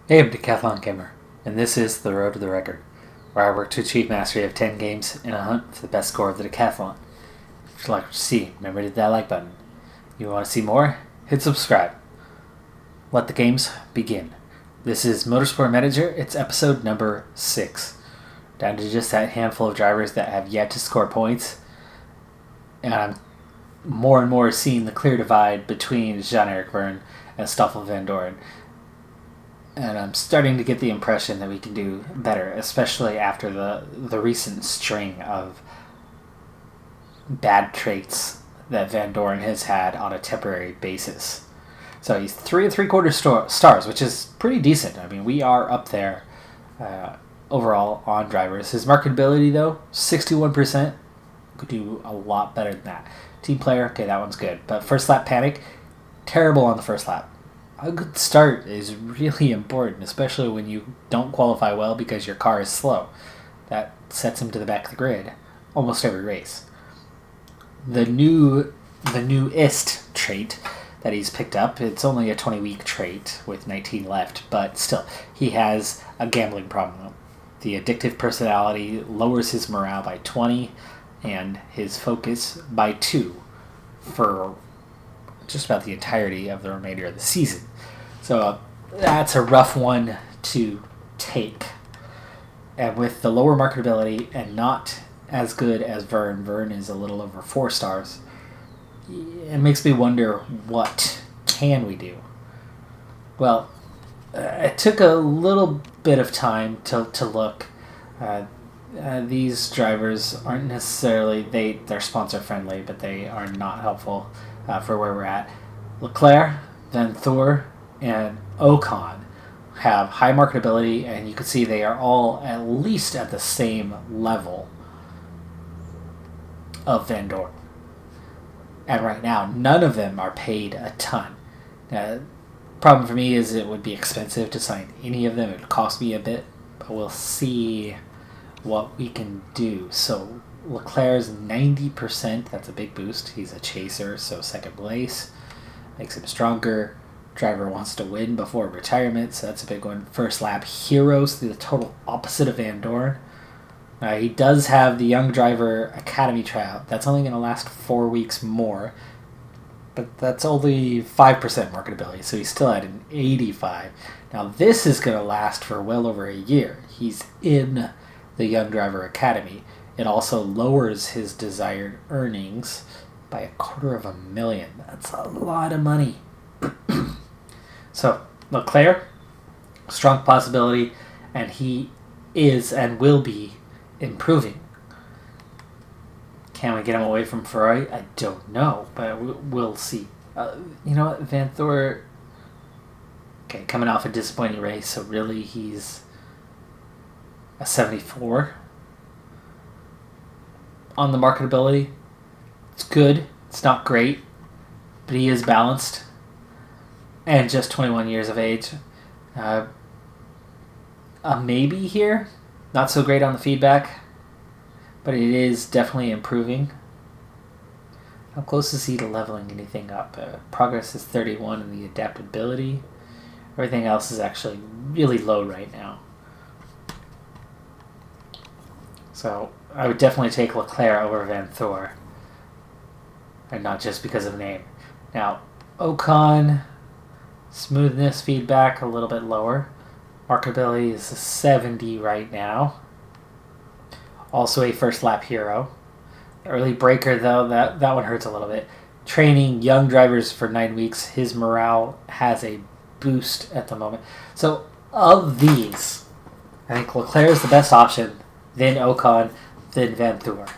Hey, I'm Decathlon Gamer, and this is The Road to the Record, where I work to achieve mastery of 10 games in a hunt for the best score of the Decathlon. If you'd like to see, remember to hit that like button. You want to see more? Hit subscribe. Let the games begin. This is Motorsport Manager, it's episode number 6. Down to just that handful of drivers that have yet to score points, and I'm more and more seeing the clear divide between Jean-Eric Vergne and Stoffel Vandoorne. And I'm starting to get the impression that we can do better, especially after the recent string of bad traits that Vandoorne has had on a temporary basis. So he's 3 3/4 stars, which is pretty decent. I mean, we are up there overall on drivers. His marketability, though, 61%. Could do a lot better than that. Team player, okay, that one's good. But first lap panic, terrible on the first lap. A good start is really important, especially when you don't qualify well because your car is slow. That sets him to the back of the grid almost every race. The newest trait that he's picked up, it's only a 20-week trait with 19 left, but still, he has a gambling problem. The addictive personality lowers his morale by 20 and his focus by 2 for just about the entirety of the remainder of the season. So that's a rough one to take. And with the lower marketability and not as good as Vergne is a little over 4 stars, it makes me wonder, what can we do? Well, it took a little bit of time to look. These drivers aren't necessarily, they're sponsor friendly, but they are not helpful for where we're at. Leclerc, Vandoorne, and Ocon have high marketability, and you can see they are all at least at the same level of Vandoorne. And right now, none of them are paid a ton. Problem for me is it would be expensive to sign any of them. It would cost me a bit, but we'll see what we can do. So Leclerc's 90%, that's a big boost. He's a chaser, so second place makes him stronger. Driver wants to win before retirement, so that's a big one. First lap heroes, the total opposite of Vandoorne. He does have the Young Driver Academy tryout. That's only going to last 4 weeks more, but that's only 5% marketability, so he's still at an 85. Now this is going to last for well over a year. He's in the Young Driver Academy. It also lowers his desired earnings by $250,000. That's a lot of money. So Leclerc, strong possibility, and he is and will be improving. Can we get him away from Ferrari? I don't know, but we'll see. You know what, Vandoorne, okay, coming off a disappointing race, so really he's a 74. On the marketability, it's good. It's not great, but he is balanced. And just 21 years of age. A maybe here. Not so great on the feedback, but it is definitely improving. How close is he to leveling anything up? Progress is 31 in the adaptability. Everything else is actually really low right now. So I would definitely take Leclerc over Vandoorne, and not just because of name. Now, Ocon, smoothness feedback a little bit lower. Marketability is a 70 right now. Also a first lap hero. Early breaker, though, that one hurts a little bit. Training young drivers for 9 weeks. His morale has a boost at the moment. So of these, I think Leclerc is the best option, then Ocon, then Vandoorne.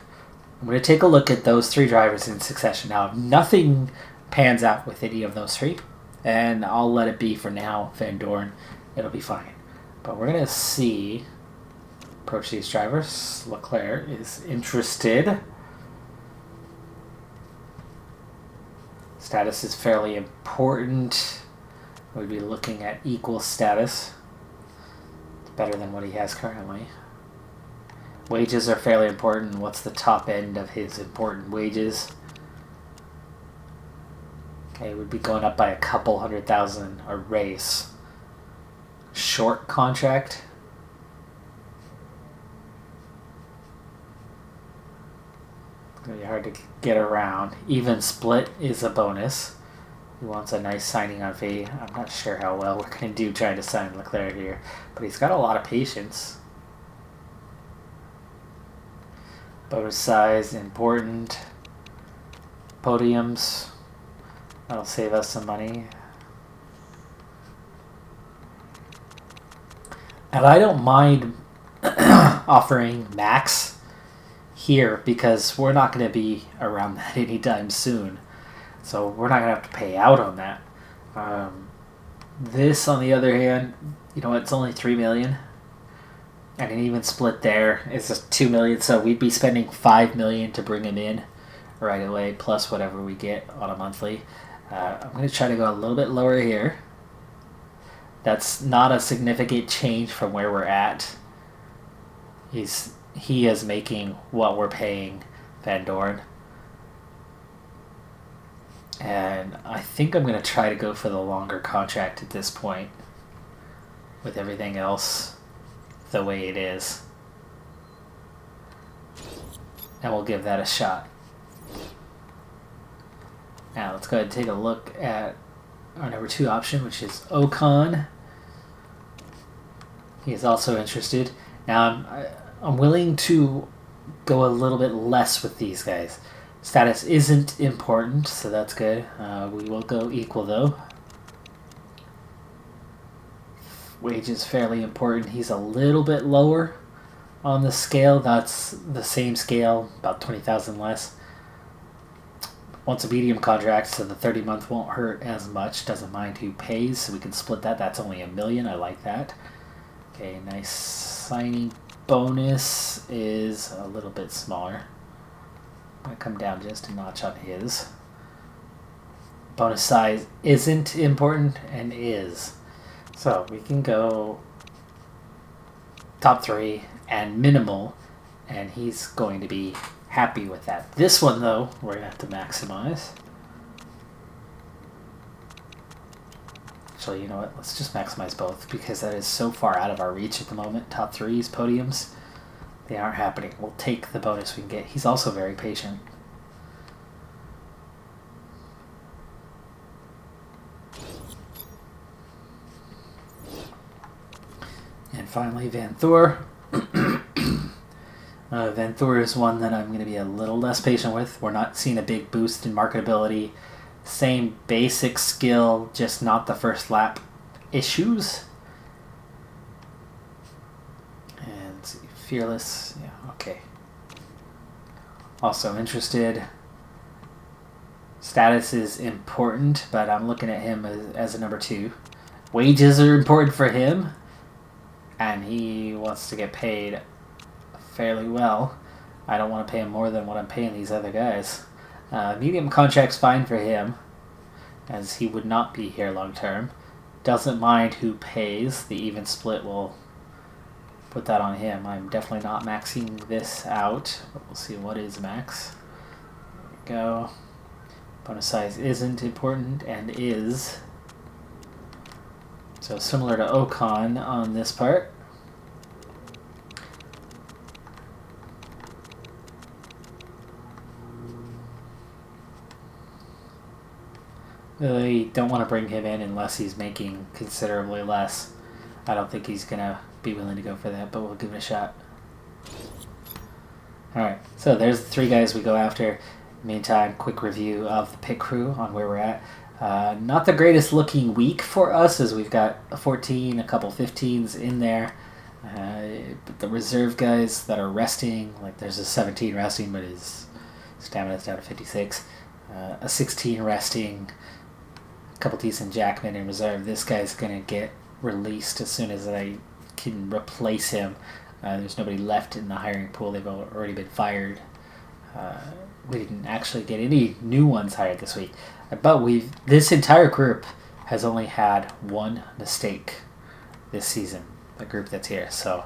I'm going to take a look at those 3 drivers in succession. Now, if nothing pans out with any of those 3, and I'll let it be for now, Vandoorne, it'll be fine. But we're going to see, approach these drivers. Leclerc is interested. Status is fairly important. We'd be looking at equal status. It's better than what he has currently. Wages are fairly important. What's the top end of his important wages? Okay, we'd be going up by a couple $100,000 a race. short contract. It's going to be hard to get around. Even split is a bonus. He wants a nice signing on fee. I'm not sure how well we're going to do trying to sign Leclerc here, but he's got a lot of patience. Bonus size, important. Podiums. That'll save us some money. And I don't mind offering max here because we're not going to be around that anytime soon. So we're not going to have to pay out on that. This, on the other hand, you know, it's only $3 million. And an even split there is just $2 million. So we'd be spending $5 million to bring him in right away, plus whatever we get on a monthly. I'm going to try to go a little bit lower here. That's not a significant change from where we're at. He is making what we're paying Van Dorn. And I think I'm going to try to go for the longer contract at this point with everything else the way it is. And we'll give that a shot. Now let's go ahead and take a look at our number 2 option, which is Ocon. He is also interested. Now I'm willing to go a little bit less with these guys. Status isn't important, so that's good. We will go equal though. Wage is fairly important. He's a little bit lower on the scale. That's the same scale, about 20,000 less. Wants a medium contract, so the 30-month won't hurt as much. Doesn't mind who pays, so we can split that. That's only $1 million. I like that. Okay, nice signing bonus is a little bit smaller. I'm going to come down just a notch on his. Bonus size isn't important and is. So we can go top 3 and minimal, and he's going to be happy with that. This one, though, we're going to have to maximize. Actually, you know what? Let's just maximize both because that is so far out of our reach at the moment. Top 3s, podiums, they aren't happening. We'll take the bonus we can get. He's also very patient. And finally, Van Thor. Van Thor is one that I'm going to be a little less patient with. We're not seeing a big boost in marketability. Same basic skill, just not the first lap issues. And let's see, fearless. Yeah, okay. Also interested. Status is important, but I'm looking at him as a number 2. Wages are important for him, and he wants to get paid fairly well. I don't want to pay him more than what I'm paying these other guys. Medium contract's fine for him, as he would not be here long term. Doesn't mind who pays. The even split will put that on him. I'm definitely not maxing this out, but we'll see what is max. There we go. Bonus size isn't important and is. So similar to Ocon on this part. Really don't want to bring him in unless he's making considerably less. I don't think he's going to be willing to go for that, but we'll give it a shot. Alright, so there's the 3 guys we go after. Meantime, quick review of the pit crew on where we're at. Not the greatest looking week for us, as we've got a 14, a couple 15s in there. But the reserve guys that are resting, like there's a 17 resting, but his stamina's down to 56. A 16 resting, a couple decent Jackman in reserve. This guy's going to get released as soon as I can replace him. There's nobody left in the hiring pool. They've already been fired. We didn't actually get any new ones hired this week. But this entire group has only had one mistake this season, the group that's here. So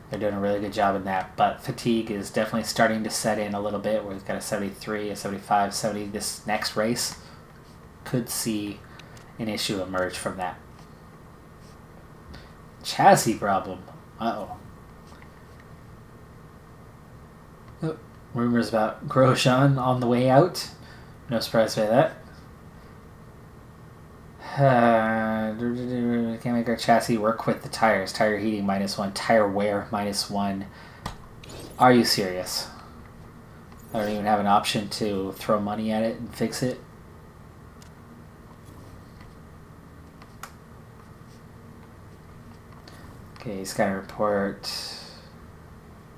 they're doing a really good job in that. But fatigue is definitely starting to set in a little bit. We've got a 73, a 75, 70. This next race could see an issue emerge from that. Chassis problem. Uh-oh. Oh, rumors about Grosjean on the way out. No surprise by that. Can't make our chassis work with the tires. Tire heating -1. Tire wear -1. Are you serious? I don't even have an option to throw money at it and fix it. Okay, Sky Report.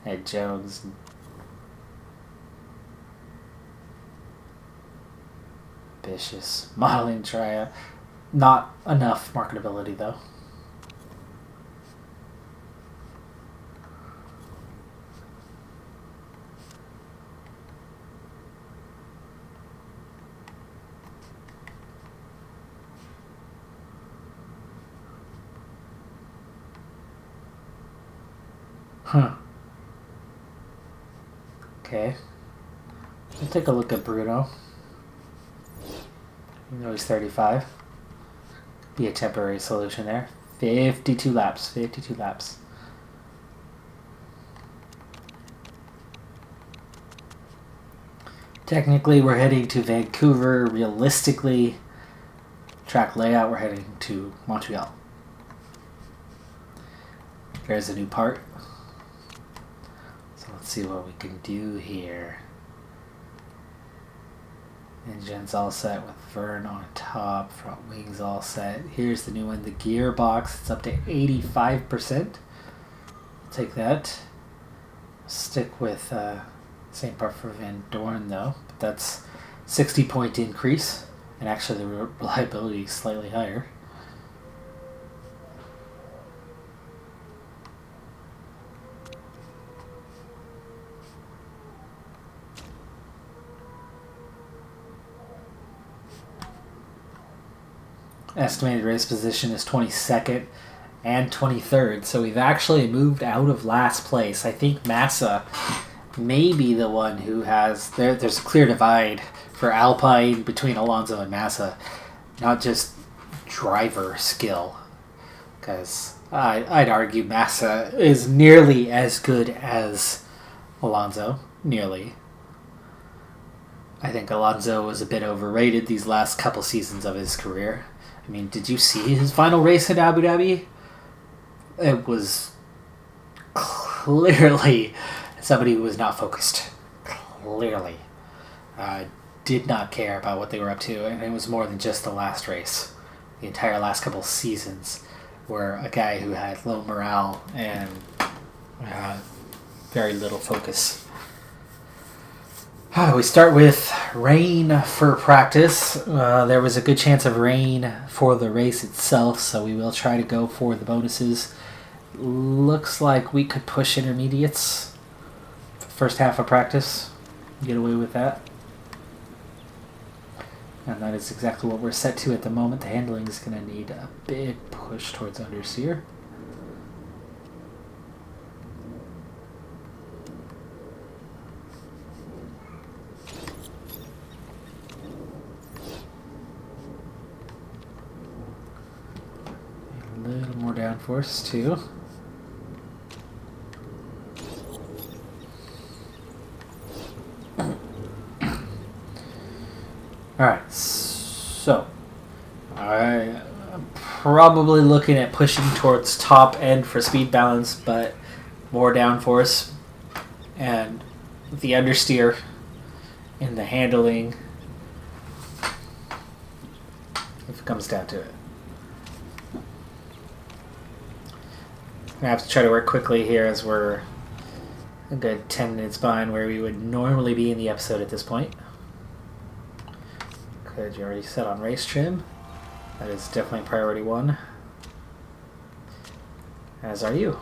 Ed Jones. Ambitious. Modeling tryout. Not enough marketability, though. Huh. Okay. Let's take a look at Bruno. You know he's 35. Be a temporary solution there. 52 laps. 52 laps. Technically, we're heading to Vancouver. Realistically, track layout, we're heading to Montreal. There's a new part. So let's see what we can do here. Engine's all set with Vern on top. Front wings all set. Here's the new one, the gearbox. It's up to 85%. Take that. Stick with same part for Van Dorn though. But that's 60-point increase. And actually the reliability is slightly higher. Estimated race position is 22nd and 23rd, so we've actually moved out of last place. I think Massa may be the one who has... There's a clear divide for Alpine between Alonso and Massa, not just driver skill, because I'd argue Massa is nearly as good as Alonso, nearly. I think Alonso was a bit overrated these last couple seasons of his career. I mean, did you see his final race in Abu Dhabi? It was clearly somebody who was not focused. Clearly. Did not care about what they were up to, and it was more than just the last race. The entire last couple seasons were a guy who had low morale and very little focus. We start with rain for practice. There was a good chance of rain for the race itself, so we will try to go for the bonuses. Looks like we could push intermediates for the first half of practice. Get away with that. And that is exactly what we're set to at the moment. The handling is going to need a big push towards understeer. A little more downforce too. Alright, so I'm probably looking at pushing towards top end for speed balance, but more downforce and the understeer in the handling if it comes down to it. I have to try to work quickly here as we're a good 10 minutes behind where we would normally be in the episode at this point. Good, you're already set on race trim. That is definitely priority one. As are you.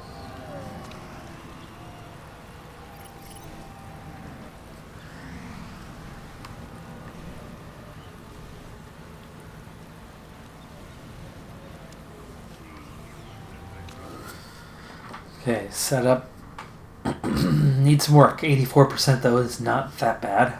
Okay, setup needs some work. 84% though is not that bad.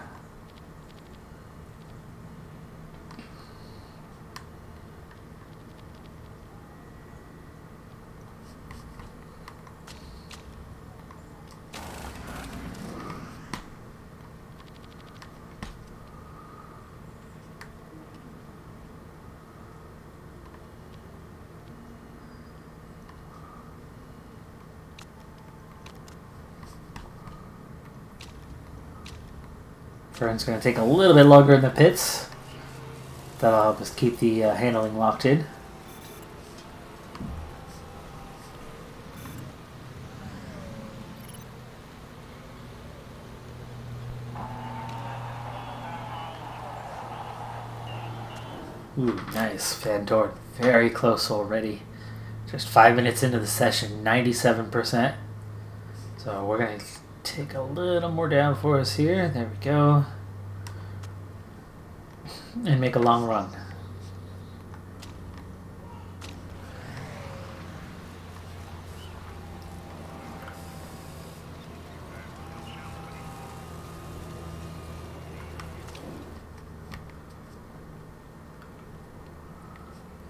Vern's going to take a little bit longer in the pits. That'll help us keep the handling locked in. Ooh, nice. Van Dorn. Very close already. Just 5 minutes into the session, 97%. So we're going to take a little more downforce here. There we go. And make a long run.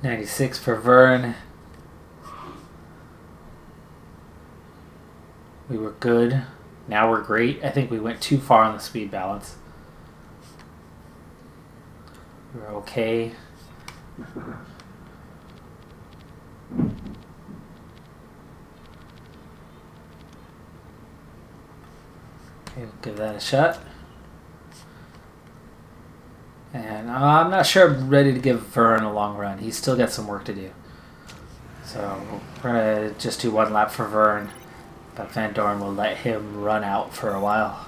.96 for Vern. We were good. Now we're great. I think we went too far on the speed balance. We're okay. Okay, we'll give that a shot. And I'm not sure I'm ready to give Vern a long run. He's still got some work to do. So we're going to just do one lap for Vern. But Van Dorn will let him run out for a while.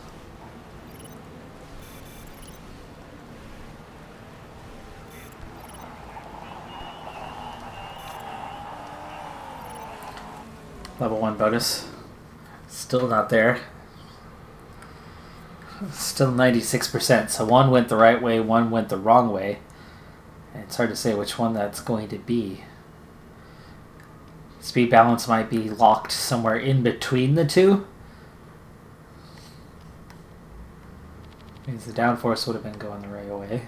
Level 1 bonus. Still not there. Still 96%. So one went the right way, one went the wrong way. And it's hard to say which one that's going to be. Speed balance might be locked somewhere in between the two. Means the downforce would have been going the right way.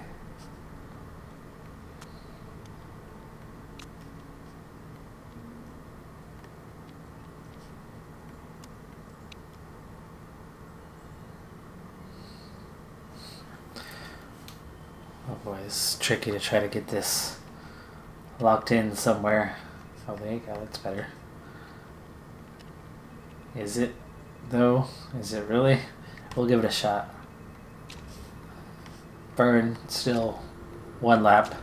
Oh boy, it's tricky to try to get this locked in somewhere. Oh, there you go, that's better. Is it, though? Is it really? We'll give it a shot. Vern, still one lap.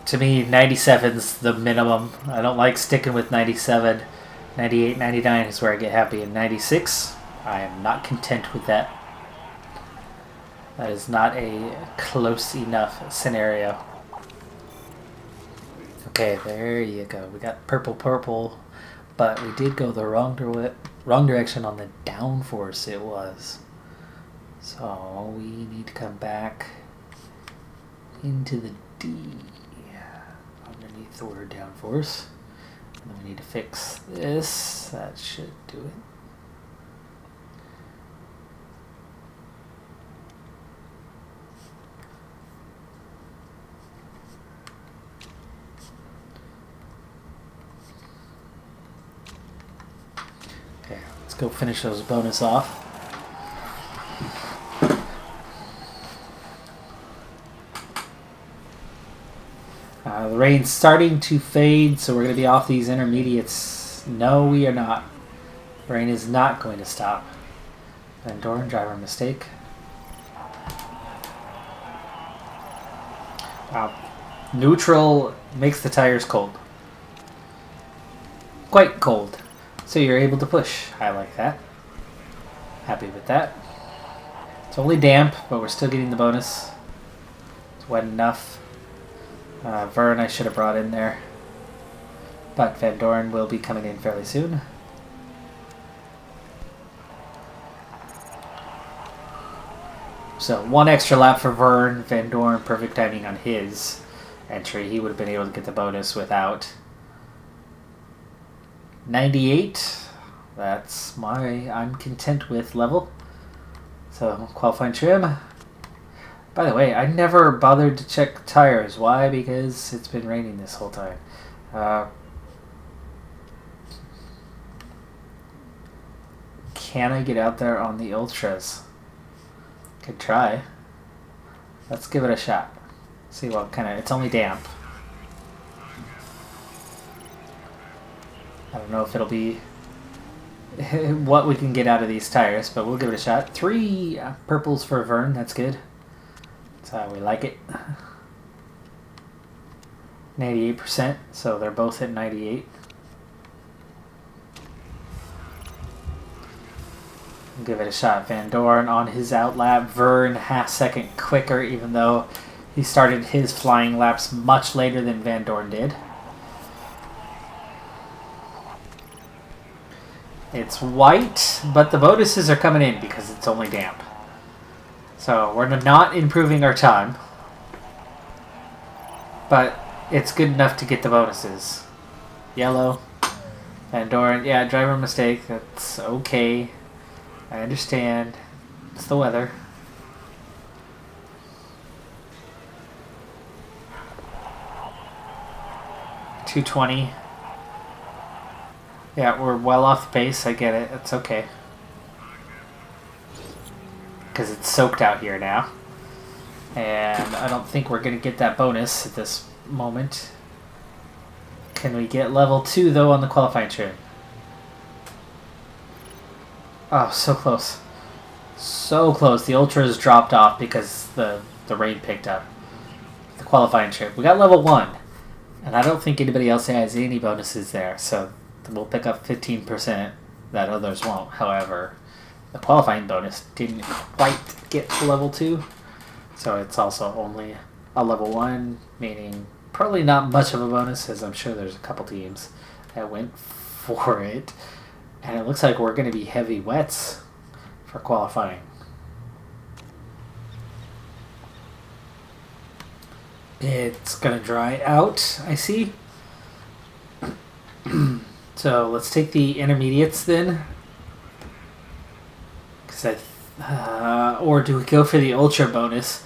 To me, 97's the minimum. I don't like sticking with 97. 98, 99 is where I get happy. And 96, I am not content with that. That is not a close enough scenario. Okay, there you go. We got purple, but we did go the wrong direction on the downforce it was. So we need to come back into the D underneath the word downforce. And then we need to fix this. That should do it. Let's go finish those bonus off. The rain's starting to fade, so we're going to be off these intermediates. No, we are not. The rain is not going to stop. Van Dorn, driver mistake. Wow. Neutral makes the tires cold. Quite cold. So you're able to push. I like that. Happy with that. It's only damp, but we're still getting the bonus. It's wet enough. Vern I should have brought in there. But Van Dorn will be coming in fairly soon. So one extra lap for Vern. Van Dorn, perfect timing on his entry. He would have been able to get the bonus without 98. That's my I'm content with level. So qualifying trim. By the way, I never bothered to check tires. Why? Because it's been raining this whole time. Can I get out there on the ultras? Could try. Let's give it a shot. See what kind of... It's only damp. I don't know if it'll be what we can get out of these tires, but we'll give it a shot. 3 purples for Vern, that's good. That's how we like it. 98%, so they're both at 98. We'll give it a shot. Van Dorn on his outlap. Vern half-second quicker, even though he started his flying laps much later than Van Dorn did. It's white, but the bonuses are coming in because it's only damp. So we're not improving our time, but it's good enough to get the bonuses. Yellow. Van Dorn, yeah, driver mistake. That's okay. I understand. It's the weather. .220. Yeah, we're well off the pace. I get it. It's okay. Because it's soaked out here now. And I don't think we're going to get that bonus at this moment. Can we get level 2, though, on the qualifying trip? Oh, so close. So close. The Ultras dropped off because the rain picked up. The qualifying trip. We got level 1. And I don't think anybody else has any bonuses there. So we'll pick up 15% that others won't. However, the qualifying bonus didn't quite get to level 2. So it's also only a level 1, meaning probably not much of a bonus, as I'm sure there's a couple teams that went for it. And it looks like we're going to be heavy wets for qualifying. It's going to dry out, I see. So let's take the intermediates then. Or do we go for the ultra bonus?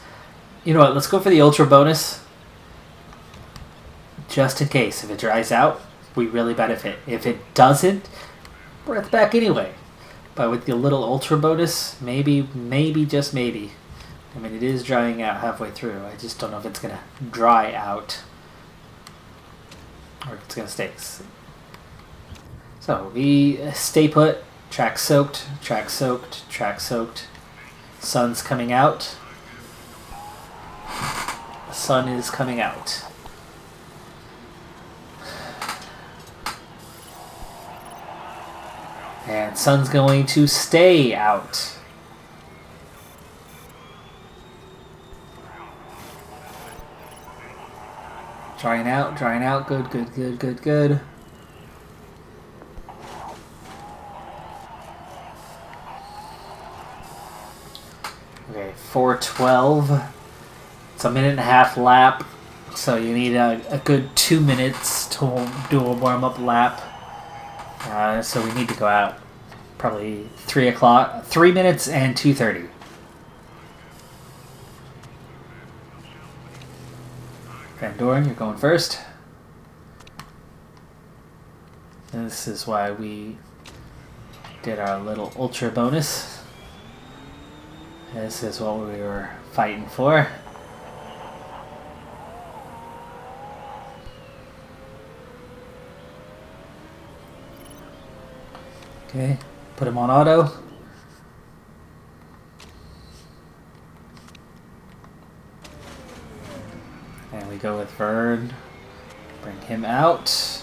You know what, let's go for the ultra bonus. Just in case. If it dries out, we really benefit. If it doesn't, we're at the back anyway. But with the little ultra bonus, maybe, just maybe. I mean, it is drying out halfway through. I just don't know if it's going to dry out or if it's going to stay. So we stay put. Track soaked, track soaked, track soaked. Sun's coming out. The sun is coming out. And sun's going to stay out. Drying out. Good, good, good, good, good. Okay, 4:12. It's a 1.5-minute lap. So you need a good 2 minutes to do a warm-up lap. So we need to go out probably 3 o'clock, 3 minutes and 2:30. Van Dorn, you're going first. And this is why we did our little ultra bonus. This is what we were fighting for. Okay, put him on auto. And we go with Vern. Bring him out.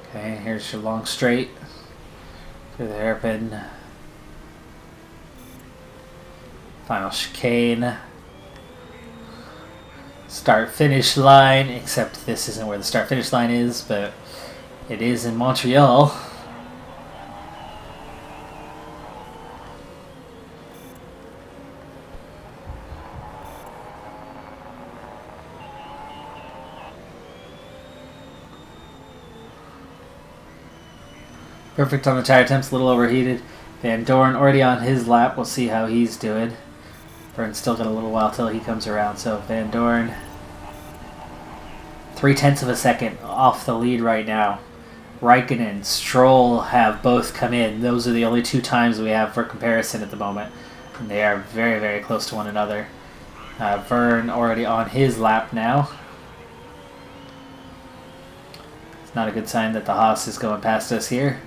Okay, here's your long straight through the hairpin. Final chicane. Start-finish line, except this isn't where the start-finish line is, but it is in Montreal. Perfect on the tire temps, a little overheated. Van Dorn already on his lap. We'll see how he's doing. Vern's still got a little while till he comes around. So Van Dorn, 0.3 of a second off the lead right now. Raikkonen, Stroll have both come in. Those are the only 2 times we have for comparison at the moment. And they are very, very close to one another. Vern already on his lap now. It's not a good sign that the Haas is going past us here.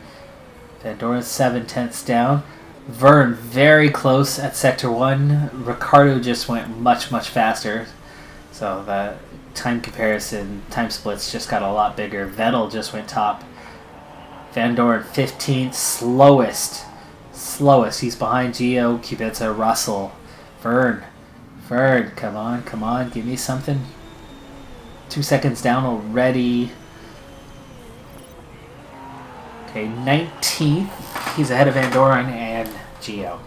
Van Doren's 7/10 down. Vern very close at Sector 1. Ricardo just went much, much faster. So the time comparison, time splits just got a lot bigger. Vettel just went top. Van Doren 15th, slowest. He's behind Gio, Kubica, Russell. Vern, come on, give me something. 2 seconds down already. Okay, 19th. He's ahead of Van Doren and Gio.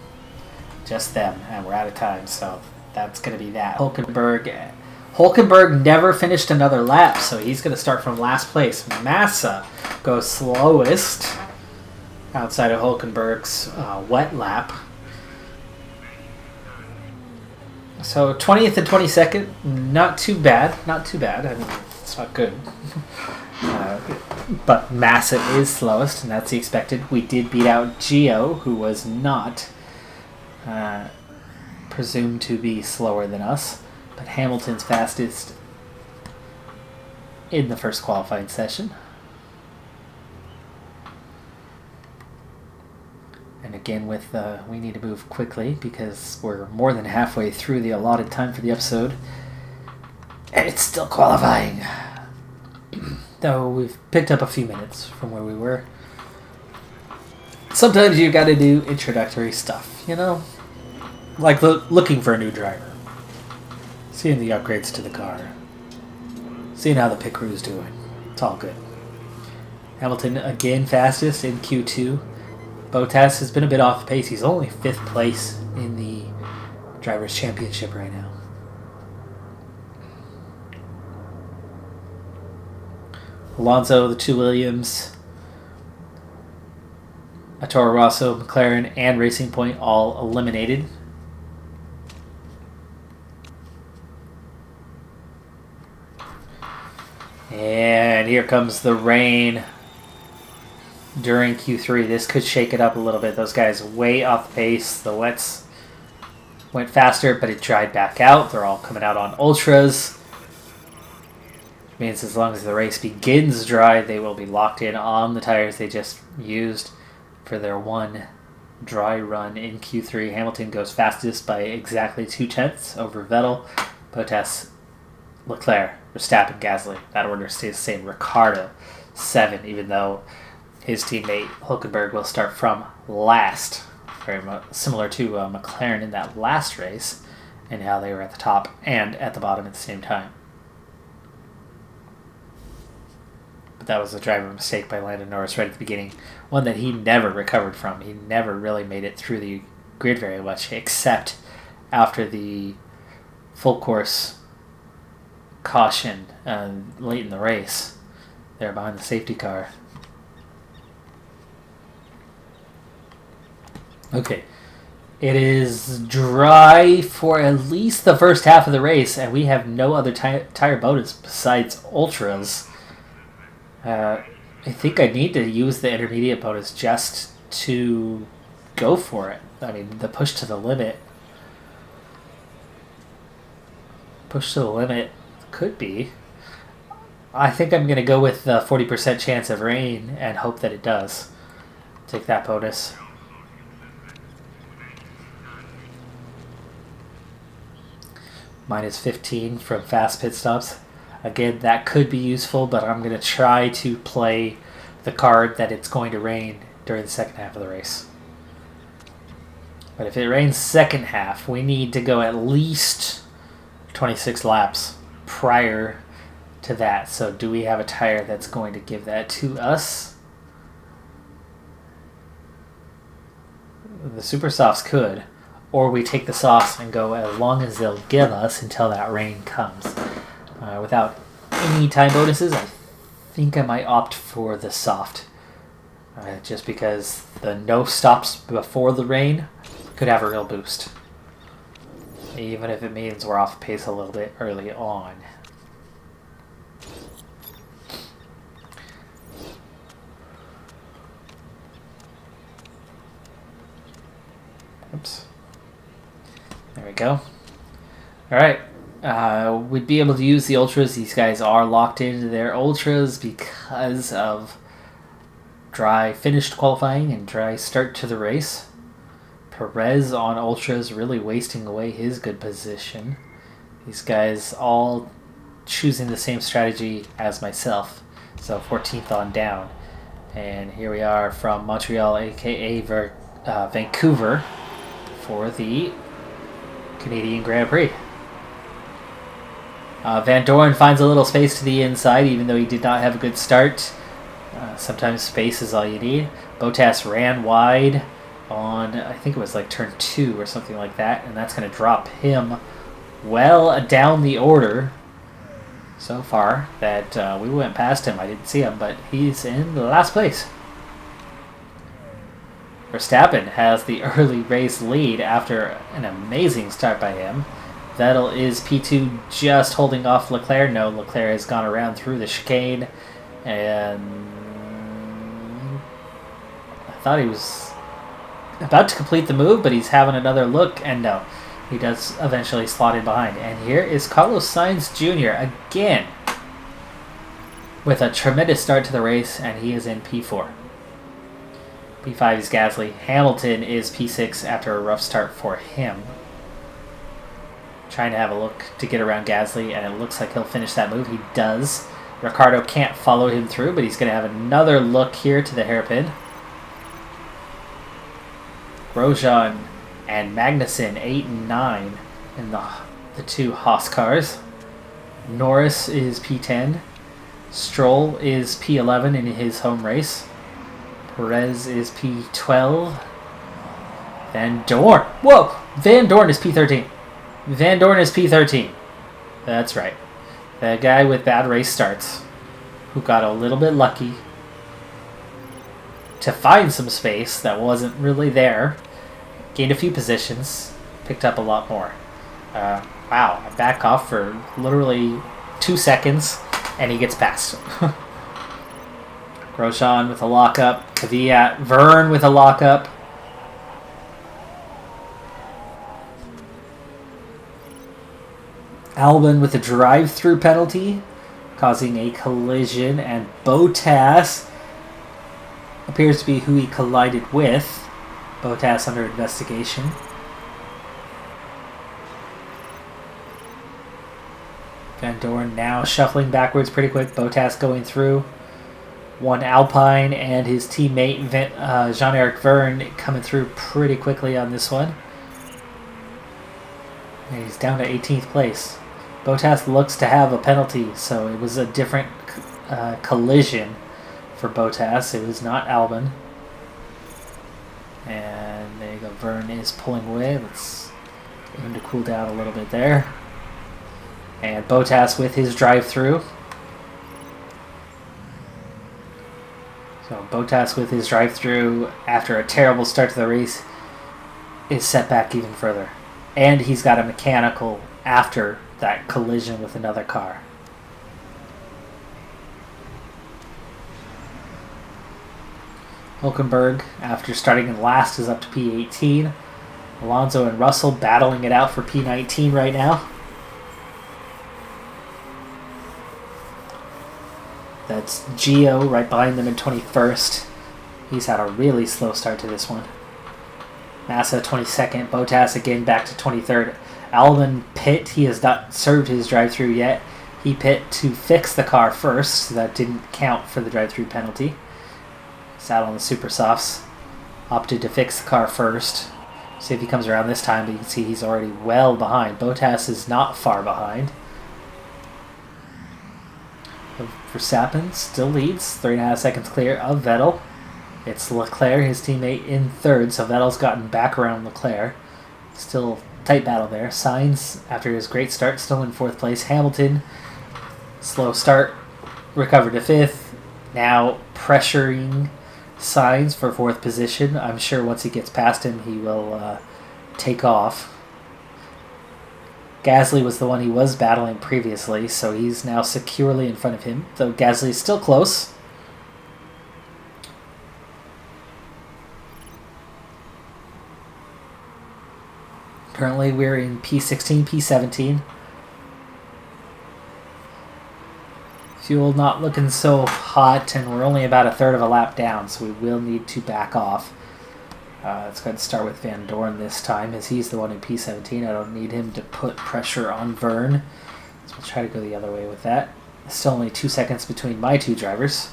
Just them, and we're out of time, so that's going to be that. Hulkenberg never finished another lap, so he's going to start from last place. Massa goes slowest outside of Hulkenberg's wet lap. So 20th and 22nd, not too bad. I mean, it's not good. But Massa is slowest, and that's the expected. We did beat out Gio, who was not presumed to be slower than us. But Hamilton's fastest in the first qualifying session. And again, we need to move quickly because we're more than halfway through the allotted time for the episode. And it's still qualifying. Though we've picked up a few minutes from where we were. Sometimes you gotta do introductory stuff, you know? Like looking for a new driver. Seeing the upgrades to the car. Seeing how the pit crew's doing. It's all good. Hamilton again fastest in Q2. Bottas has been a bit off the pace. He's only 5th place in the Drivers' Championship right now. Alonso, the 2 Williams, a Toro Rosso, McLaren, and Racing Point all eliminated. And here comes the rain during Q3. This could shake it up a little bit. Those guys way off the pace. The wets went faster, but it dried back out. They're all coming out on ultras. Means as long as the race begins dry, they will be locked in on the tires they just used for their one dry run in Q3. Hamilton goes fastest by exactly 2/10 over Vettel. Bottas, Leclerc, Verstappen, Gasly. That order stays the same. Ricardo, 7, even though his teammate Hulkenberg will start from last. Very much similar to McLaren in that last race and how they were at the top and at the bottom at the same time. That was a driver mistake by Lando Norris right at the beginning. One that he never recovered from. He never really made it through the grid very much, except after the full course caution late in the race. There behind the safety car. Okay. It is dry for at least the first half of the race, and we have no other tire bonus besides ultras. I think I need to use the intermediate bonus just to go for it. I mean, the push to the limit. Push to the limit could be. I think I'm going to go with the 40% chance of rain and hope that it does. Take that bonus. Minus 15 from fast pit stops. Again, that could be useful, but I'm going to try to play the card that it's going to rain during the second half of the race. But if it rains second half, we need to go at least 26 laps prior to that. So do we have a tire that's going to give that to us? The super softs could. Or we take the softs and go as long as they'll give us until that rain comes. Without any time bonuses, I think I might opt for the soft. Just because the no stops before the rain could have a real boost. Even if it means we're off pace a little bit early on. Oops. There we go. All right. We'd be able to use the ultras. These guys are locked into their ultras because of dry finished qualifying and dry start to the race. Perez on ultras really wasting away his good position. These guys all choosing the same strategy as myself. So 14th on down. And here we are from Montreal, aka Vancouver, for the Canadian Grand Prix. Van Doren finds a little space to the inside, even though he did not have a good start. Sometimes space is all you need. Bottas ran wide on, I think it was like turn 2 or something like that, and that's going to drop him well down the order so far that we went past him. I didn't see him, but he's in the last place. Verstappen has the early race lead after an amazing start by him. Vettel is P2, just holding off Leclerc. No, Leclerc has gone around through the chicane, and I thought he was about to complete the move, but he's having another look, and no, he does eventually slot in behind. And here is Carlos Sainz Jr. again with a tremendous start to the race, and he is in P4. P5 is Gasly. Hamilton is P6 after a rough start for him. Trying to have a look to get around Gasly, and it looks like he'll finish that move. He does. Ricciardo can't follow him through, but he's going to have another look here to the hairpin. Grosjean and Magnussen, 8 and 9 in the two Haas cars. Norris is P10. Stroll is P11 in his home race. Perez is P12. Van Dorn. Whoa! Van Dorn is P13. Van Dorn is P13. That's right. The guy with bad race starts, who got a little bit lucky to find some space that wasn't really there. Gained a few positions. Picked up a lot more. Wow. I back off for literally 2 seconds, and he gets past. Grosjean with a lockup. Kvyat. Verne with a lockup. Albon with a drive-through penalty, causing a collision, and Bottas appears to be who he collided with. Bottas under investigation. Van Dorn now shuffling backwards pretty quick. Bottas going through. One Alpine and his teammate Jean-Eric Verne coming through pretty quickly on this one. And he's down to 18th place. Bottas looks to have a penalty, so it was a different collision for Bottas. It was not Albon. And there you go. Verne is pulling away. Let's get him to cool down a little bit there. And Bottas with his drive-through. So Bottas with his drive-through after a terrible start to the race is set back even further. And he's got a mechanical after that collision with another car. Hülkenberg, after starting in last, is up to P18. Alonso and Russell battling it out for P19 right now. That's Gio right behind them in 21st. He's had a really slow start to this one. Massa 22nd. Bottas again back to 23rd. Albon pit. He has not served his drive-through yet. He pit to fix the car first, so that didn't count for the drive-through penalty. Sat on the super softs. Opted to fix the car first. See if he comes around this time, but you can see he's already well behind. Bottas is not far behind. Verstappen still leads, 3.5 seconds clear of Vettel. It's Leclerc, his teammate, in third, so Vettel's gotten back around Leclerc. Still tight battle there. Sainz, after his great start, still in fourth place. Hamilton, slow start, recovered to fifth. Now pressuring Sainz for fourth position. I'm sure once he gets past him, he will take off. Gasly was the one he was battling previously, so he's now securely in front of him, though Gasly is still close. Currently we're in P16, P17. Fuel not looking so hot, and we're only about a third of a lap down, so we will need to back off. Let's go ahead and start with Van Dorn this time, as he's the one in P17. I don't need him to put pressure on Vern, so we'll try to go the other way with that. Still only 2 seconds between my two drivers.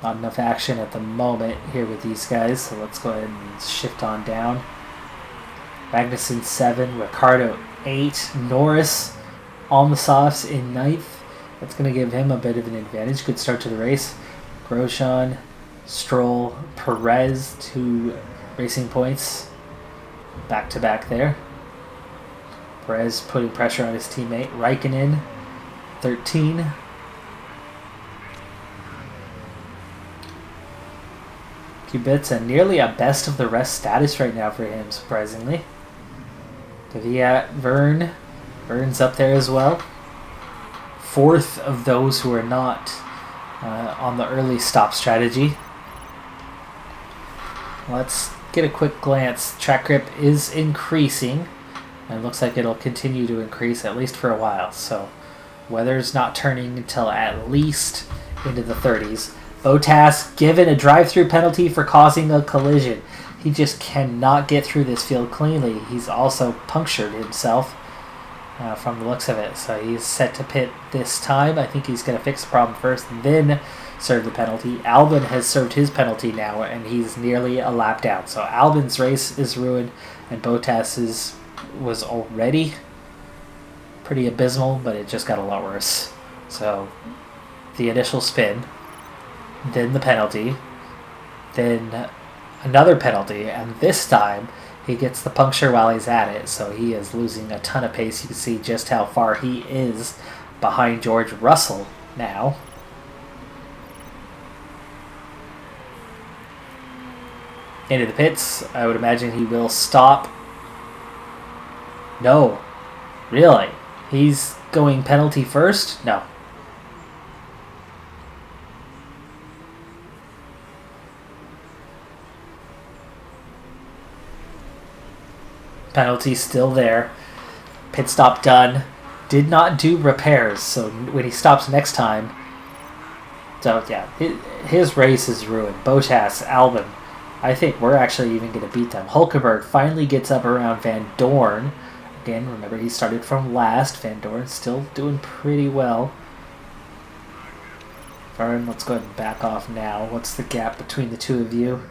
Not enough action at the moment here with these guys, so let's go ahead and shift on down. Magnussen 7, Ricciardo 8, Norris on the softs in 9th. That's going to give him a bit of an advantage. Good start to the race. Grosjean, Stroll, Perez, 2 racing points back to back there. Perez putting pressure on his teammate. Raikkonen, 13. Kubica, nearly a best of the rest status right now for him, surprisingly. Kvyat, Vern's up there as well. 4th of those who are not on the early stop strategy. Let's get a quick glance. Track grip is increasing, and it looks like it'll continue to increase at least for a while. So weather's not turning until at least into the 30s. Bottas given a drive-through penalty for causing a collision. He just cannot get through this field cleanly. He's also punctured himself from the looks of it. So he's set to pit this time. I think he's going to fix the problem first, then serve the penalty. Albon has served his penalty now, and he's nearly a lap down. So Albon's race is ruined, and Bottas's was already pretty abysmal, but it just got a lot worse. So the initial spin, then the penalty, then another penalty, and this time he gets the puncture while he's at it, so he is losing a ton of pace. You can see just how far he is behind George Russell now. Into the pits. I would imagine he will stop. No. Really? He's going penalty first? No. Penalty still there. Pit stop done. Did not do repairs, so when he stops next time... So, yeah, his race is ruined. Bottas, Albon. I think we're actually even going to beat them. Hulkenberg finally gets up around Van Dorn. Again, remember he started from last. Van Dorn still doing pretty well. Vern, let's go ahead and back off now. What's the gap between the two of you?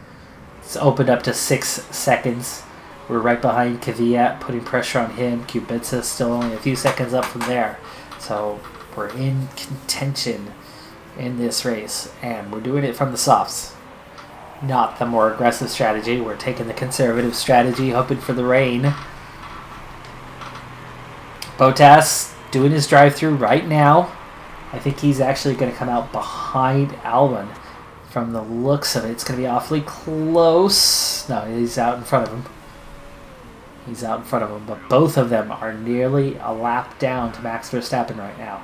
It's opened up to 6 seconds. We're right behind Kvyat, putting pressure on him. Kubica still only a few seconds up from there. So we're in contention in this race, and we're doing it from the softs. Not the more aggressive strategy. We're taking the conservative strategy, hoping for the rain. Bottas doing his drive-through right now. I think he's actually going to come out behind Albon. From the looks of it, it's going to be awfully close. No, he's out in front of him. He's out in front of him, but both of them are nearly a lap down to Max Verstappen right now.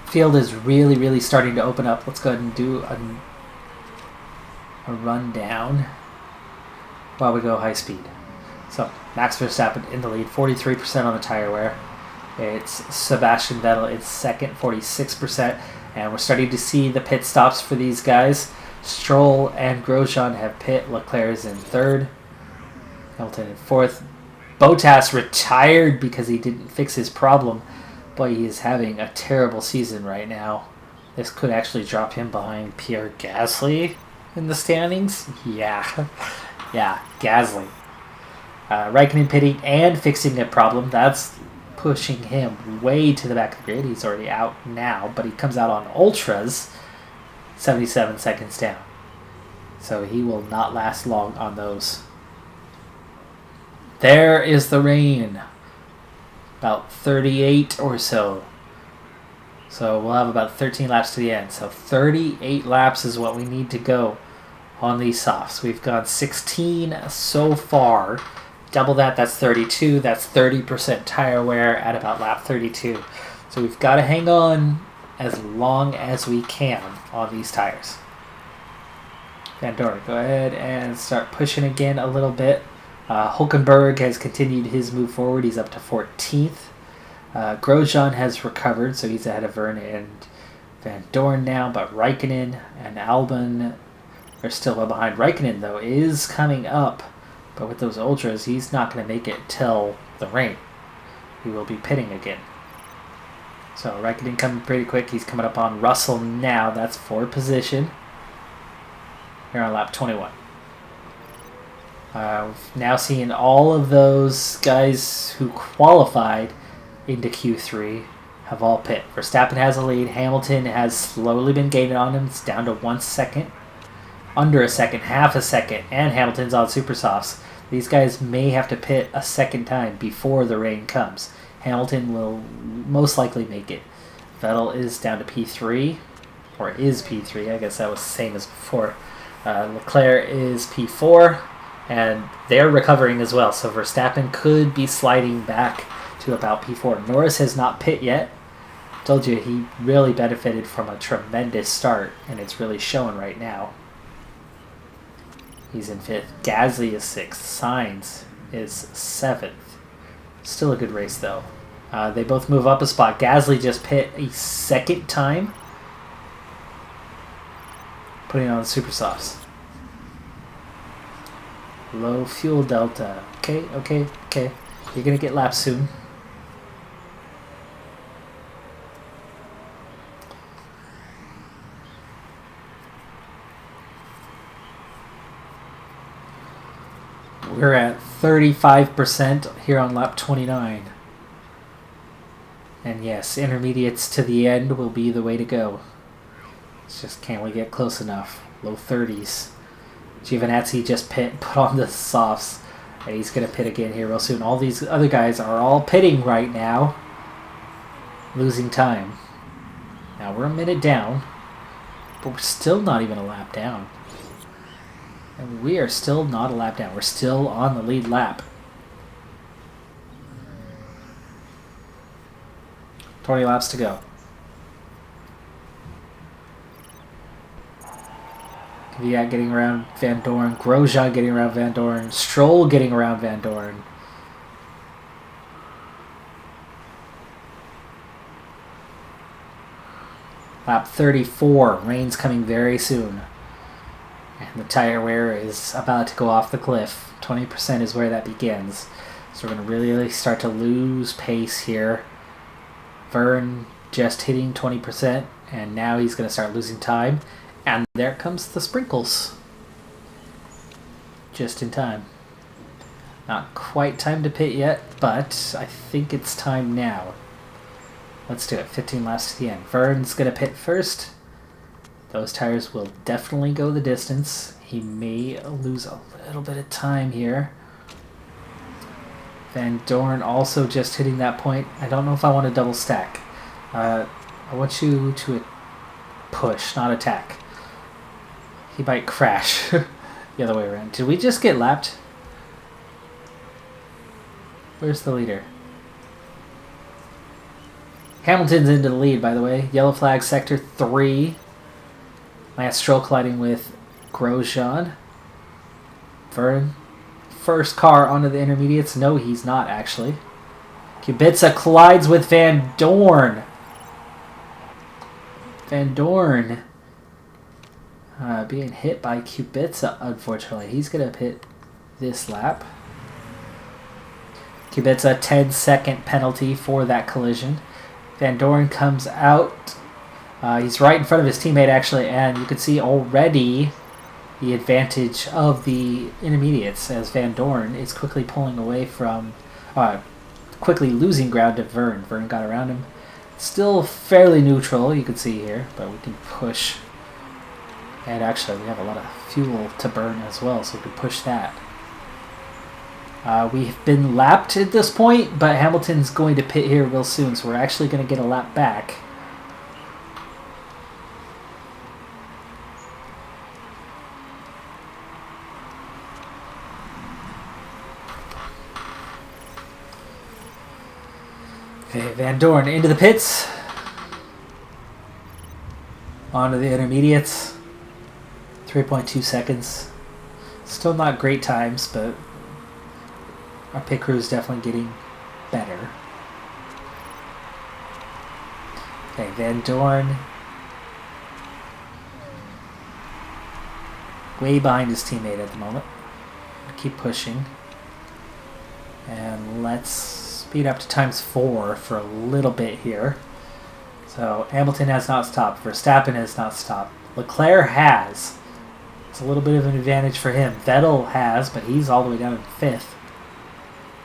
Field is really, really starting to open up. Let's go ahead and do a rundown while we go high speed. So, Max Verstappen in the lead, 43% on the tire wear. It's Sebastian Vettel in second, 46%. And we're starting to see the pit stops for these guys. Stroll and Grosjean have pit. Leclerc is in third. Hamilton in fourth. Bottas retired because he didn't fix his problem. Boy, he is having a terrible season right now. This could actually drop him behind Pierre Gasly in the standings. Yeah. Yeah, Gasly. Raikkonen pitting and fixing a problem. That's pushing him way to the back of the grid. He's already out now, but he comes out on ultras 77 seconds down. So he will not last long on those. There is the rain. About 38 or so. So we'll have about 13 laps to the end. So 38 laps is what we need to go on these softs. We've gone 16 so far. Double that, that's 32. That's 30% tire wear at about lap 32. So we've got to hang on as long as we can on these tires. Van Dorn, go ahead and start pushing again a little bit. Hulkenberg has continued his move forward. He's up to 14th. Grosjean has recovered, so he's ahead of Verne and Van Dorn now, but Raikkonen and Albon are still well behind. Raikkonen, though, is coming up, but with those ultras, he's not going to make it till the rain. He will be pitting again. So Raikkonen coming pretty quick. He's coming up on Russell now. That's for position. Here on lap 21. We've now seeing all of those guys who qualified into Q3 have all pit. Verstappen has a lead. Hamilton has slowly been gaining on him. It's down to 1 second. Under a second, half a second, and Hamilton's on super softs. These guys may have to pit a second time before the rain comes. Hamilton will most likely make it. Vettel is down to P3, or is P3. I guess that was the same as before. Leclerc is P4, and they're recovering as well. So Verstappen could be sliding back to about P4. Norris has not pit yet. Told you he really benefited from a tremendous start, and it's really showing right now. He's in 5th. Gasly is 6th. Sainz is 7th. Still a good race, though. They both move up a spot. Gasly just pit a second time, putting on the super softs. Low fuel delta. Okay. You're going to get lapped soon. We're at 35% here on lap 29. And yes, intermediates to the end will be the way to go. It's just, can we get close enough? Low 30s. Giovinazzi just put on the softs. And he's going to pit again here real soon. All these other guys are all pitting right now. Losing time. Now we're a minute down. But we're still not even a lap down. And we are still not a lap down. We're still on the lead lap. 20 laps to go. Kvyat getting around Van Dorn. Grosjean getting around Van Dorn. Stroll getting around Van Dorn. Lap 34. Rain's coming very soon. And the tire wear is about to go off the cliff. 20% is where that begins. So we're going to really start to lose pace here. Verne just hitting 20%, and now he's going to start losing time. And there comes the sprinkles. Just in time. Not quite time to pit yet, but I think it's time now. Let's do it. 15 laps to the end. Verne's going to pit first. Those tires will definitely go the distance. He may lose a little bit of time here. Van Dorn also just hitting that point. I don't know if I want to double stack. I want you to push, not attack. He might crash. The other way around. Did we just get lapped? Where's the leader? Hamilton's into the lead, by the way. Yellow flag, sector 3. Lance Stroll colliding with Grosjean. Verne. First car onto the intermediates. No, he's not, actually. Kubica collides with Van Dorn. Van Dorn being hit by Kubica, unfortunately. He's going to pit this lap. Kubica, 10-second penalty for that collision. Van Dorn comes out. He's right in front of his teammate, actually, and you can see already the advantage of the intermediates as Van Dorn is quickly pulling away from, quickly losing ground to Verne. Verne got around him. Still fairly neutral, you can see here, but we can push. And actually, we have a lot of fuel to burn as well, so we can push that. We've been lapped at this point, but Hamilton's going to pit here real soon, so we're actually going to get a lap back. Okay, Van Dorn into the pits. Onto the intermediates. 3.2 seconds. Still not great times, but our pit crew is definitely getting better. Okay, Van Dorn. Way behind his teammate at the moment. Keep pushing. And let's speed up to ×4 for a little bit here. So Hamilton has not stopped. Verstappen has not stopped. Leclerc has. It's a little bit of an advantage for him. Vettel has, but he's all the way down in 5th.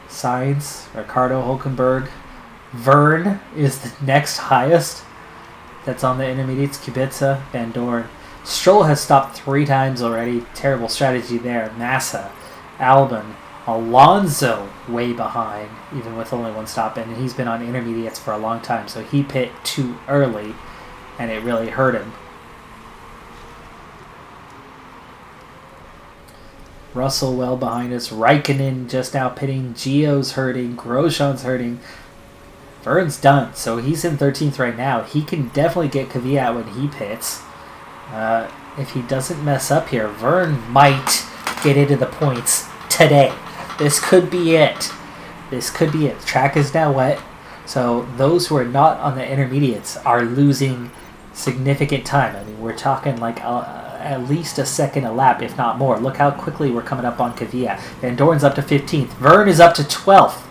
Sainz, Ricardo, Hulkenberg. Verne is the next highest. That's on the intermediates. Kubica, Van Dorn. Stroll has stopped 3 times already. Terrible strategy there. Massa, Albon, Alonso way behind, even with only 1 stop, and he's been on intermediates for a long time, so he pit too early, and it really hurt him. Russell well behind us. Raikkonen just now pitting. Gio's hurting. Grosjean's hurting. Verne's done, so he's in 13th right now. He can definitely get Kvyat when he pits. If he doesn't mess up here, Verne might get into the points today. This could be it. This could be it. The track is now wet, so those who are not on the intermediates are losing significant time. I mean, we're talking like at least a second a lap, if not more. Look how quickly we're coming up on Kvyat. Van Dorn's up to 15th. Verne is up to 12th.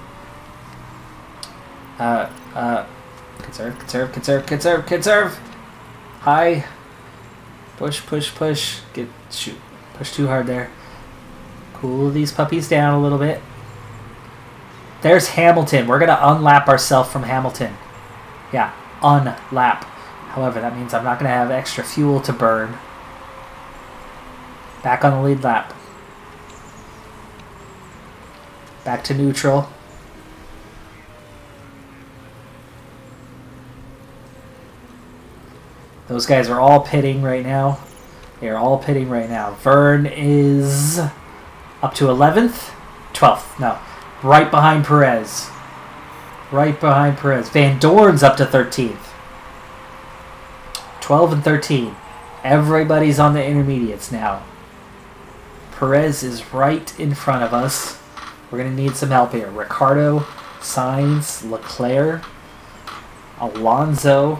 Conserve. High. Push. Shoot. Push too hard there. Cool these puppies down a little bit. There's Hamilton. We're going to unlap ourselves from Hamilton. Yeah, unlap. However, that means I'm not going to have extra fuel to burn. Back on the lead lap. Back to neutral. Those guys are all pitting right now. They are all pitting right now. Verne is up to 11th? 12th, no. Right behind Perez. Van Dorn's up to 13th. 12 and 13. Everybody's on the intermediates now. Perez is right in front of us. We're going to need some help here. Ricardo, Sainz, Leclerc, Alonso.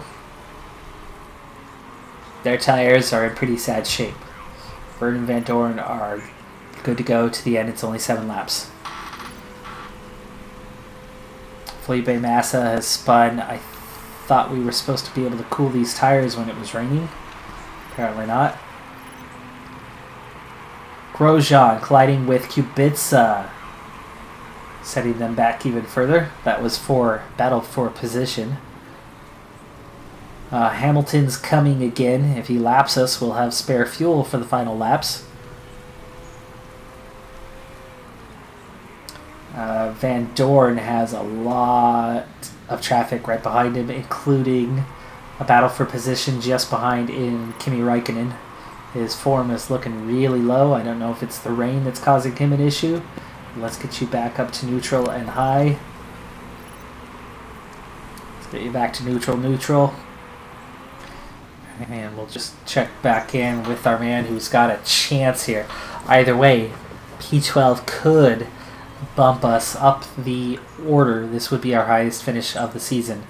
Their tires are in pretty sad shape. Verne and Van Dorn are good to go to the end. It's only 7 laps. Felipe Massa has spun. I thought we were supposed to be able to cool these tires when it was raining. Apparently not. Grosjean colliding with Kubica, setting them back even further. That was for battle for position. Hamilton's coming again. If he laps us, we'll have spare fuel for the final laps. Van Dorn has a lot of traffic right behind him, including a battle for position just behind in Kimi Raikkonen. His form is looking really low. I don't know if it's the rain that's causing him an issue. Let's get you back up to neutral and high. Let's get you back to neutral. And we'll just check back in with our man who's got a chance here. Either way, P12 could bump us up the order. This would be our highest finish of the season.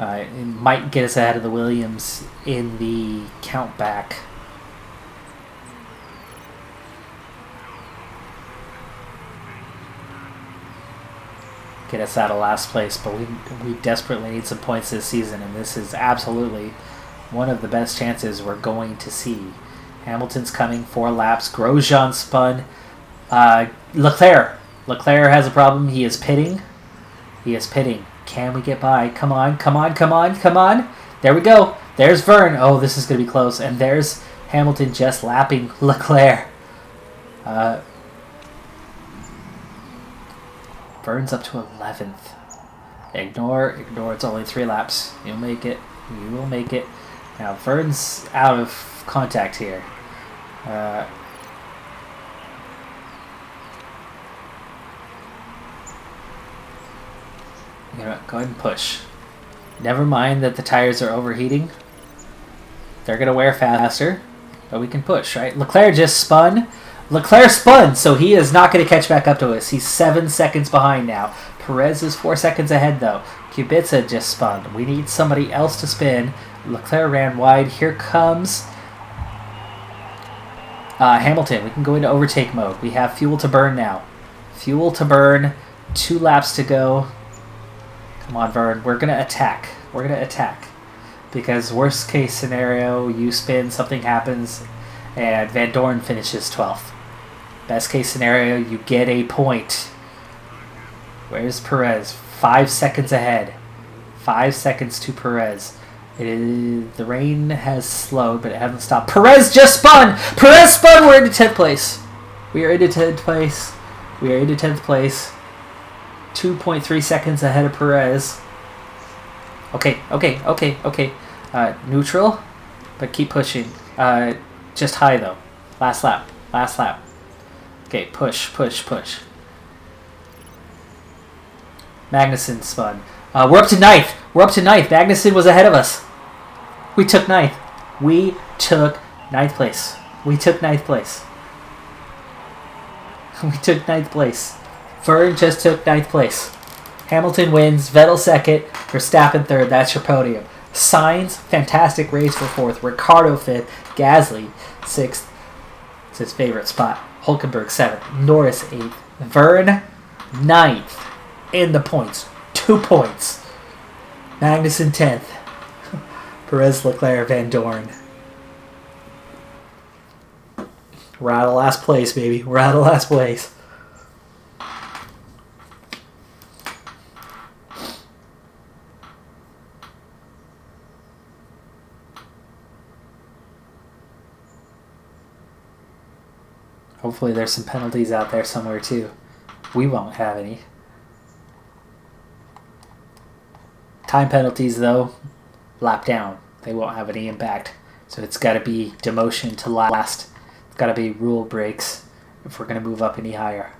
It might get us ahead of the Williams in the count back. Get us out of last place, but we desperately need some points this season, and this is absolutely one of the best chances we're going to see. Hamilton's coming, 4 laps. Grosjean spun. Leclerc has a problem. He is pitting. Can we get by? Come on. There we go. There's Verne. Oh, this is going to be close. And there's Hamilton just lapping Leclerc. Verne's up to 11th. Ignore. It's only 3 laps. You'll make it. You will make it. Now, Verne's out of contact here. You know what, go ahead and push. Never mind that the tires are overheating. They're going to wear faster, but we can push, right? Leclerc just spun. Leclerc spun, so he is not going to catch back up to us. He's 7 seconds behind now. Perez is 4 seconds ahead, though. Kubica just spun. We need somebody else to spin. Leclerc ran wide. Here comes Hamilton. We can go into overtake mode. We have fuel to burn now. Fuel to burn. 2 laps to go. Come on, Vern. We're going to attack. We're going to attack. Because worst case scenario, you spin, something happens, and Van Dorn finishes 12th. Best case scenario, you get a point. Where's Perez? 5 seconds ahead. 5 seconds to Perez. The rain has slowed, but it hasn't stopped. Perez just spun! Perez spun! We're into 10th place. We are into 10th place. We are into 10th place. 2.3 seconds ahead of Perez. Okay. Neutral, but keep pushing. Just high, though. Last lap. Okay, push. Magnussen spun. We're up to 9th. Magnussen was ahead of us. We took 9th. We took 9th place. Vern just took 9th place. Hamilton wins. Vettel 2nd. Verstappen 3rd. That's your podium. Sainz, fantastic race for 4th. Ricciardo 5th. Gasly 6th. It's his favorite spot. Hulkenberg 7th. Norris 8th. Vern 9th. In the points. 2 points. Magnussen 10th. Perez, Leclerc, Van Dorn. We're out of last place, baby. We're out of last place. Hopefully there's some penalties out there somewhere too. We won't have any. Time penalties though, lap down. They won't have any impact. So it's got to be demotion to last. It's got to be rule breaks if we're going to move up any higher.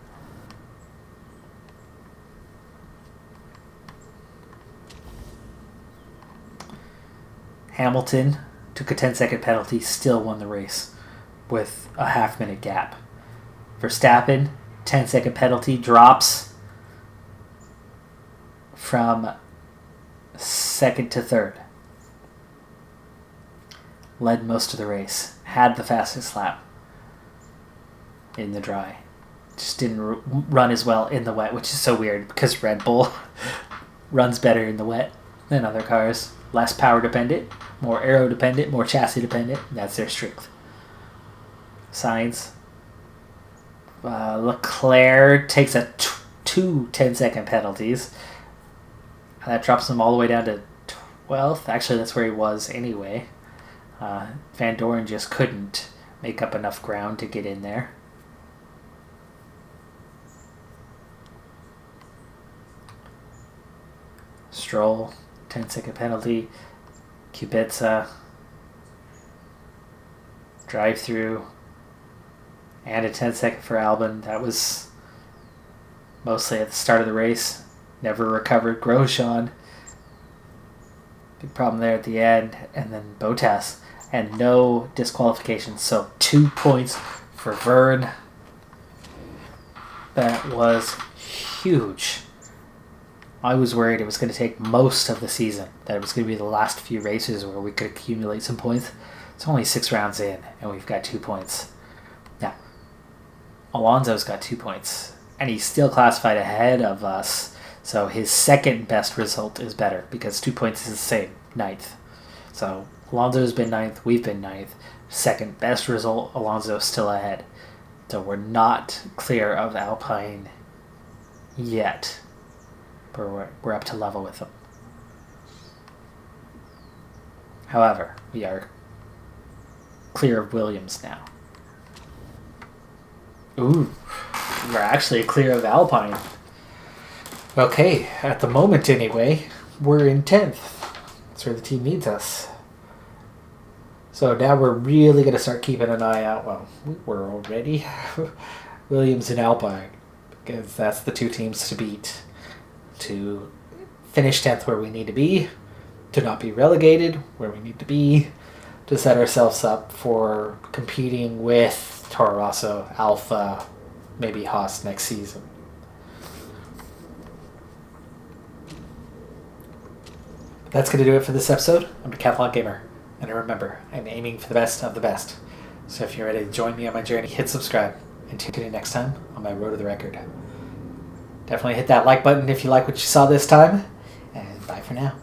Hamilton took a 10-second penalty, still won the race with a half-minute gap. Verstappen, 10-second penalty, drops from 2nd to 3rd. Led most of the race. Had the fastest lap in the dry. Just didn't run as well in the wet, which is so weird because Red Bull runs better in the wet than other cars. Less power dependent, more aero dependent, more chassis dependent. That's their strength. Sainz. Leclerc takes two 10-second penalties. That drops him all the way down to 12th. Actually, that's where he was anyway. Van Dorn just couldn't make up enough ground to get in there. Stroll, 10-second penalty. Kubica, drive through, and a 10-second for Albon. That was mostly at the start of the race. Never recovered. Grosjean, big problem there at the end, and then Bottas, and no disqualifications. So 2 points for Vern. That was huge. I was worried it was going to take most of the season, that it was going to be the last few races where we could accumulate some points. It's only 6 rounds in, and we've got 2 points. Now, Alonso's got 2 points, and he's still classified ahead of us, so his second best result is better, because 2 points is the same, 9th. So Alonso's been 9th, we've been 9th. Second best result, Alonso's still ahead. So we're not clear of Alpine yet. But we're up to level with them. However, we are clear of Williams now. Ooh, we're actually clear of Alpine. Okay, at the moment anyway, we're in 10th. That's where the team needs us. So now we're really going to start keeping an eye out. Well, we were already. Williams and Alpine. Because that's the 2 teams to beat. To finish 10th where we need to be, to not be relegated where we need to be, to set ourselves up for competing with Toro Rosso, Alpha, maybe Haas next season. That's going to do it for this episode. I'm Decathlon Gamer. And remember, I'm aiming for the best of the best. So if you're ready to join me on my journey, hit subscribe. And tune in next time on my Road to the Record. Definitely hit that like button if you like what you saw this time. And bye for now.